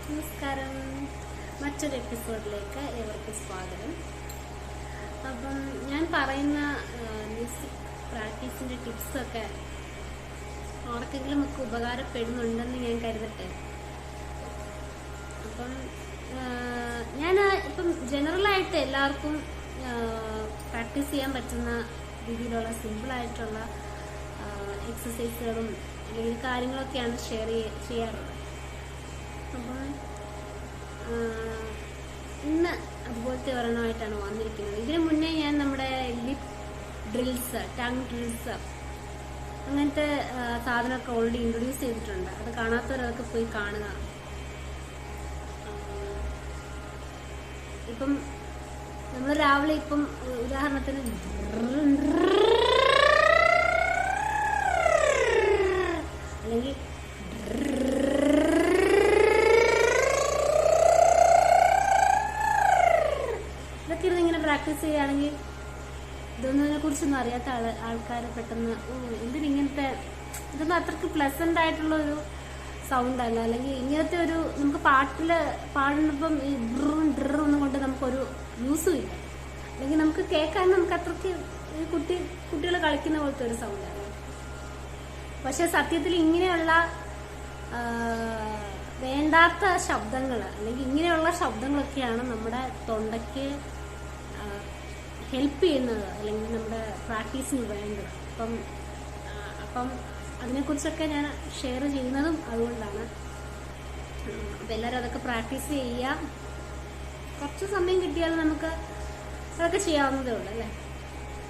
നമസ്കാരം. മറ്റൊരു എപ്പിസോഡിലേക്ക് ഏവർക്കും സ്വാഗതം. അപ്പം ഞാൻ പറയുന്ന മ്യൂസിക് പ്രാക്ടീസിൻ്റെ ടിപ്സൊക്കെ ആർക്കെങ്കിലും ഒക്കെ ഉപകാരപ്പെടുന്നുണ്ടെന്ന് ഞാൻ കരുതട്ടെ. അപ്പം ഞാൻ ഇപ്പം ജനറലായിട്ട് എല്ലാവർക്കും പ്രാക്ടീസ് ചെയ്യാൻ പറ്റുന്ന രീതിയിലുള്ള സിമ്പിളായിട്ടുള്ള എക്സസൈസുകളും അല്ലെങ്കിൽ കാര്യങ്ങളൊക്കെയാണ് ഷെയർ ചെയ്യാറുള്ളത്. അപ്പം ഇന്ന് അതുപോലത്തെ ഒരെണ്ണമായിട്ടാണ് വന്നിരിക്കുന്നത്. ഇതിനു മുന്നേ ഞാൻ നമ്മുടെ ലിപ് ഡ്രിൽസ്, ടങ് ഡ്രിൽസ് അങ്ങനത്തെ സാധനമൊക്കെ ഓൾറെഡി ഇൻട്രൊഡ്യൂസ് ചെയ്തിട്ടുണ്ട്. അത് കാണാത്തവരതൊക്കെ പോയി കാണുക. ഇപ്പം നമ്മൾ രാവിലെ ഇപ്പം ഉദാഹരണത്തിന് അല്ലെങ്കിൽ ഇതൊക്കെ ഇങ്ങനെ പ്രാക്ടീസ് ചെയ്യുകയാണെങ്കിൽ ഇതൊന്നിനെ കുറിച്ചൊന്നും അറിയാത്ത ആൾക്കാർ പെട്ടെന്ന് എന്തിനിങ്ങനത്തെ ഇതൊന്നും അത്രയ്ക്ക് പ്ലസന്റ് ആയിട്ടുള്ള ഒരു സൗണ്ട് അല്ല. അല്ലെങ്കിൽ ഇങ്ങനത്തെ ഒരു നമുക്ക് പാടുന്നപ്പം ഈ ഡ്രൊന്നും കൊണ്ട് നമുക്കൊരു യൂസും ഇല്ല. അല്ലെങ്കിൽ നമുക്ക് കേൾക്കാൻ നമുക്ക് അത്രയ്ക്ക് കുട്ടികൾ കളിക്കുന്ന പോലത്തെ ഒരു സൗണ്ടാണ്. പക്ഷെ സത്യത്തിൽ ഇങ്ങനെയുള്ള വേണ്ടാത്ത ശബ്ദങ്ങൾ അല്ലെങ്കിൽ ഇങ്ങനെയുള്ള ശബ്ദങ്ങളൊക്കെയാണ് നമ്മുടെ തൊണ്ടയ്ക്ക് ഹെൽപ്പ് ചെയ്യുന്നത്, അല്ലെങ്കിൽ നമ്മുടെ പ്രാക്ടീസിന് വേണ്ടത്. അപ്പം അതിനെക്കുറിച്ചൊക്കെ ഞാൻ ഷെയർ ചെയ്യുന്നതും അതുകൊണ്ടാണ്. അപ്പം എല്ലാവരും അതൊക്കെ പ്രാക്ടീസ് ചെയ്യുക. കുറച്ച് സമയം കിട്ടിയാൽ നമുക്ക് അതൊക്കെ ചെയ്യാവുന്നതേ ഉള്ളൂ അല്ലേ.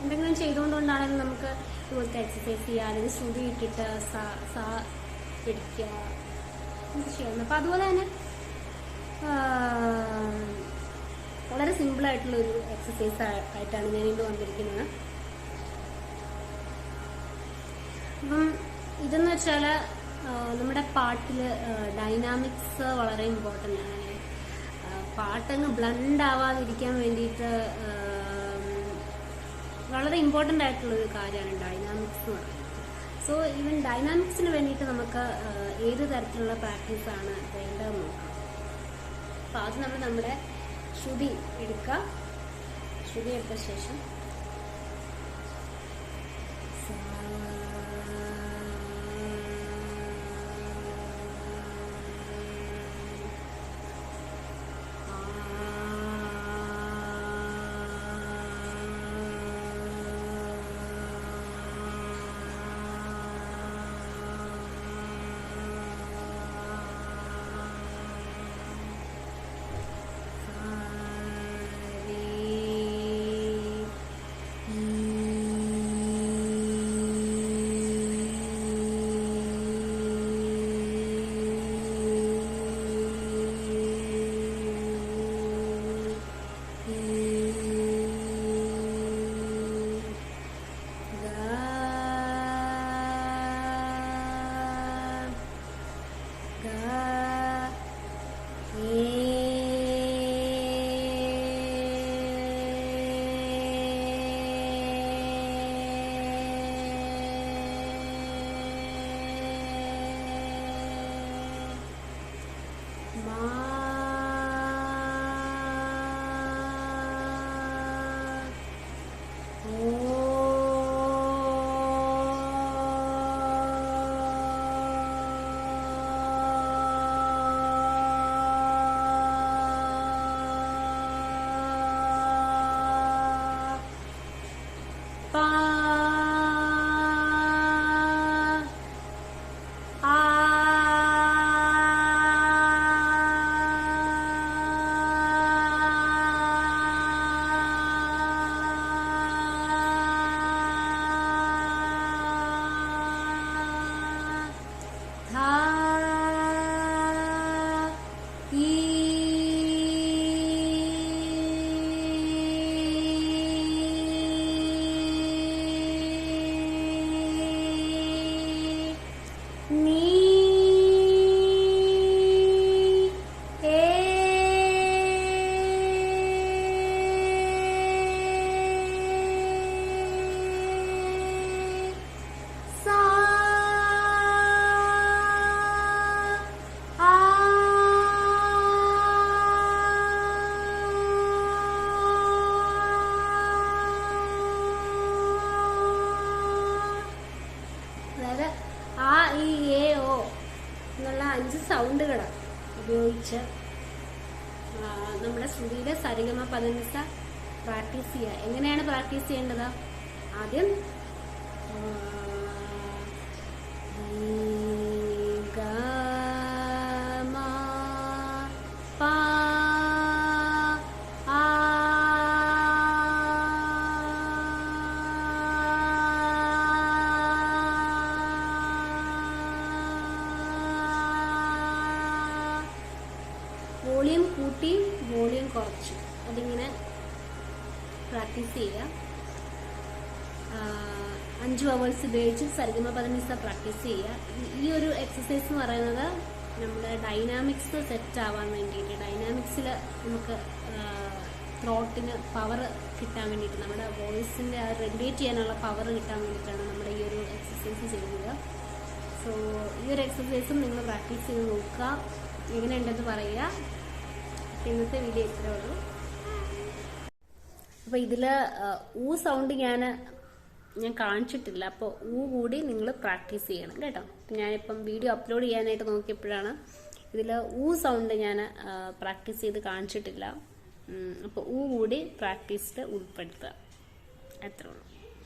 എന്തെങ്കിലും ചെയ്തുകൊണ്ടാണെങ്കിലും നമുക്ക് ഇതുപോലത്തെ എക്സസൈസ് ചെയ്യുക, അല്ലെങ്കിൽ ശ്രുതി ഇട്ടിട്ട് സാ പിടിക്കുക, നമുക്ക് ചെയ്യാവുന്നത്. അപ്പം അതുപോലെ തന്നെ വളരെ സിമ്പിളായിട്ടുള്ളൊരു എക്സസൈസ് ആയിട്ടാണ് ഞാൻ ഇന്ന് വന്നിരിക്കുന്നത്. അപ്പം ഇതെന്ന് വെച്ചാൽ നമ്മുടെ പാട്ടിൽ ഡൈനാമിക്സ് വളരെ ഇമ്പോർട്ടൻ്റ് ആണ്. പാട്ടങ്ങ് ബ്ലണ്ട് ആവാതിരിക്കാൻ വേണ്ടിയിട്ട് വളരെ ഇമ്പോർട്ടൻ്റ് ആയിട്ടുള്ളൊരു കാര്യമാണ് ഡൈനാമിക്സ് എന്ന് പറയുന്നത്. സോ ഈവൻ ഡൈനാമിക്സിന് വേണ്ടിയിട്ട് നമുക്ക് ഏത് തരത്തിലുള്ള പ്രാക്ടീസാണ് വേണ്ടതെന്ന് നോക്കാം. അപ്പോൾ അത് നമ്മുടെ ശ്രുതി എടുക്കുക. ശ്രുതി എടുത്ത ശേഷം വാക്കുകൾ ഉപയോഗിച്ച് നമ്മുടെ ശ്രുതിയിലെ സരിഗമ പദനിസ പ്രാക്ടീസ് ചെയ്യുക. എങ്ങനെയാണ് പ്രാക്ടീസ് ചെയ്യേണ്ടത്? ആദ്യം വോളിയം കൂട്ടി വോളിയം കുറച്ചു അതിങ്ങനെ പ്രാക്ടീസ് ചെയ്യുക. 5 hours ഉപയോഗിച്ച് സരിഗമ പദനിസ പ്രാക്ടീസ് ചെയ്യുക. ഈ ഒരു എക്സസൈസ് എന്ന് പറയുന്നത് നമ്മുടെ ഡൈനാമിക്സ് സെറ്റ് ആവാൻ വേണ്ടിയിട്ട്, ഡൈനാമിക്സിൽ നമുക്ക് ത്രോട്ടിന് പവർ കിട്ടാൻ വേണ്ടിയിട്ട്, നമ്മുടെ വോയിസിൻ്റെ റെഗുലേറ്റ് ചെയ്യാനുള്ള പവർ കിട്ടാൻ വേണ്ടിയിട്ടാണ് നമ്മുടെ ഈ ഒരു എക്സസൈസ് ചെയ്യുന്നത്. സോ ഈ ഒരു എക്സസൈസും നിങ്ങൾ പ്രാക്ടീസ് ചെയ്ത് നോക്കുക, എങ്ങനെയുണ്ടെന്ന് പറയുക. ഇന്നത്തെ വീഡിയോ ഇത്രേ ഉള്ളൂ. അപ്പോൾ ഇതിൽ ഊ സൗണ്ട് ഞാൻ കാണിച്ചിട്ടില്ല, അപ്പോൾ ഊ കൂടി നിങ്ങൾ പ്രാക്ടീസ് ചെയ്യണം കേട്ടോ. ഞാനിപ്പം വീഡിയോ അപ്ലോഡ് ചെയ്യാനായിട്ട് നോക്കിയപ്പോഴാണ് ഇതിൽ ഊ സൗണ്ട് ഞാൻ പ്രാക്ടീസ് ചെയ്ത് കാണിച്ചിട്ടില്ല. അപ്പോൾ ഊ കൂടി പ്രാക്ടീസിൽ ഉൾപ്പെടുത്തുക. അത്രേ ഉള്ളൂ.